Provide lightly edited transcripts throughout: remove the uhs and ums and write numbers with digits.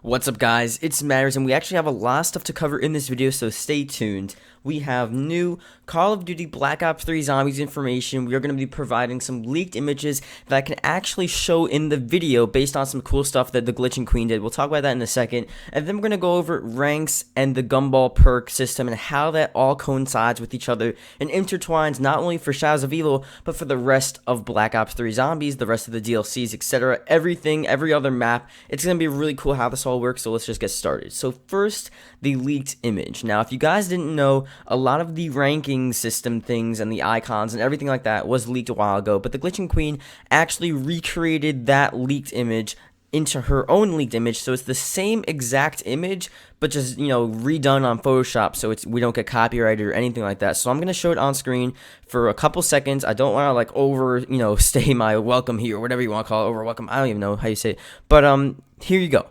What's up, guys? It's Matters, and we actually have a lot of stuff to cover in this video, so stay tuned. We have new Call of Duty Black Ops 3 Zombies information. We are going to be providing some leaked images that I can actually show in the video based on some cool stuff that the Glitching Queen did. We'll talk about that in a second. And then we're going to go over ranks and the Gumball perk system and how that all coincides with each other and intertwines not only for Shadows of Evil, but for the rest of Black Ops 3 Zombies, the rest of the DLCs, etc. Everything, every other map. It's going to be really cool how this all works, so let's just get started. So first, the leaked image. Now, if you guys didn't know, a lot of the ranking system things and the icons and everything like that was leaked a while ago, but the Glitching Queen actually recreated that leaked image into her own leaked image, so it's the same exact image, but just, redone on Photoshop, so we don't get copyrighted or anything like that. So I'm going to show it on screen for a couple seconds. I don't want to, stay my welcome here, or whatever you want to call it, over welcome. I don't even know how you say it, but here you go.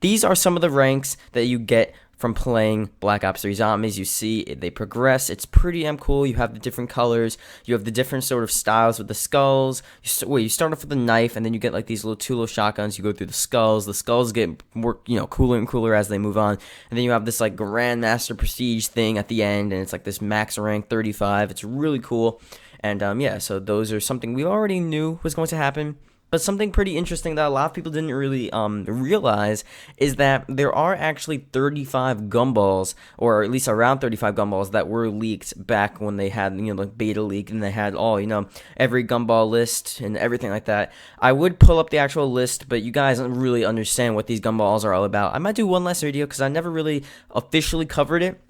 These are some of the ranks that you get from playing Black Ops 3 Zombies. You see they progress. It's pretty cool. You have the different colors. You have the different sort of styles with the skulls. You start off with a knife, and then you get like these two little shotguns. You go through the skulls. The skulls get more, cooler and cooler as they move on. And then you have this like Grandmaster Prestige thing at the end, and it's like this max rank 35. It's really cool. And yeah, so those are something we already knew was going to happen. But something pretty interesting that a lot of people didn't really realize is that there are actually 35 gumballs, or at least around 35 gumballs that were leaked back when they had, like beta leak, and they had all, every gumball list and everything like that. I would pull up the actual list, but you guys don't really understand what these gumballs are all about. I might do one last video because I never really officially covered it.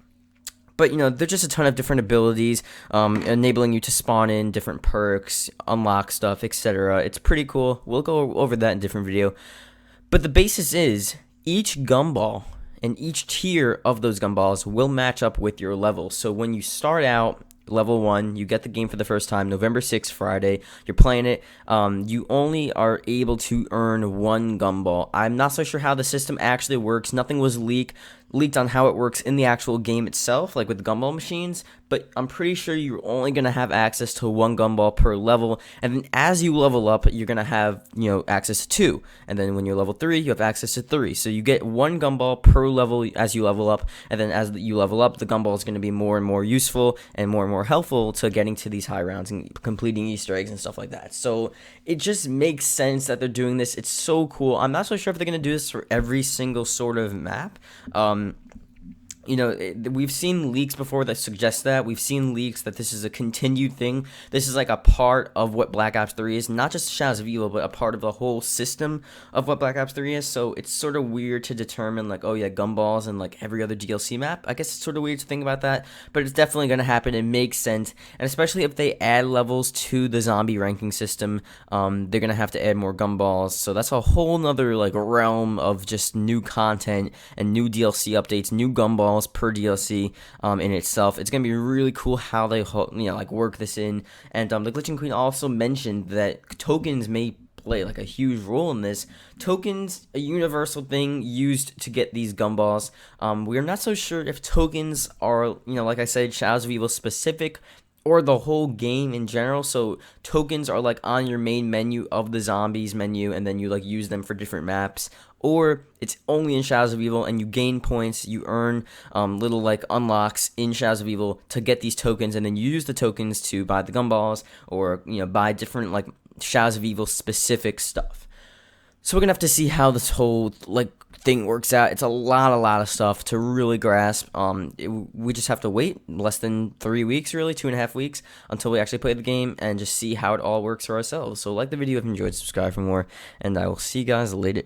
But, there's just a ton of different abilities, enabling you to spawn in different perks, unlock stuff, etc. It's pretty cool. We'll go over that in a different video. But the basis is, each gumball and each tier of those gumballs will match up with your level. So when you start out level 1, you get the game for the first time, November 6th, Friday, you're playing it, you only are able to earn one gumball. I'm not so sure how the system actually works. Nothing was leaked on how it works in the actual game itself, like with the gumball machines, but I'm pretty sure you're only going to have access to one gumball per level, and then as you level up, you're going to have, access to 2, and then when you're level 3, you have access to 3, so you get one gumball per level as you level up, and then as you level up, the gumball is going to be more and more useful and more helpful to getting to these high rounds and completing Easter eggs and stuff like that. So it just makes sense that they're doing this. It's so cool. I'm not so sure if they're going to do this for every single sort of map. We've seen leaks before that suggest that. We've seen leaks that this is a continued thing. This is like a part of what Black Ops 3 is. Not just Shadows of Evil, but a part of the whole system of what Black Ops 3 is. So it's sort of weird to determine, like, oh yeah, gumballs and like every other DLC map. I guess it's sort of weird to think about that, but it's definitely going to happen. It makes sense. And especially if they add levels to the zombie ranking system, they're going to have to add more gumballs. So that's a whole nother like realm of just new content and new DLC updates, new gumballs per DLC in itself. It's gonna be really cool how they work this in. And the Glitching Queen also mentioned that tokens may play like a huge role in this. Tokens, a universal thing used to get these gumballs. We're not so sure if tokens are, like I said, Shadows of Evil specific or the whole game in general. So tokens are like on your main menu of the zombies menu, and then you like use them for different maps, or it's only in Shadows of Evil and you gain points, you earn little like unlocks in Shadows of Evil to get these tokens, and then you use the tokens to buy the gumballs or buy different like Shadows of Evil specific stuff. So we're gonna have to see how this whole thing works out. It's a lot of stuff to really grasp. We just have to wait less than 3 weeks, really 2.5 weeks, until we actually play the game and just see how it all works for ourselves. So like the video if you enjoyed, subscribe for more, and I will see you guys later.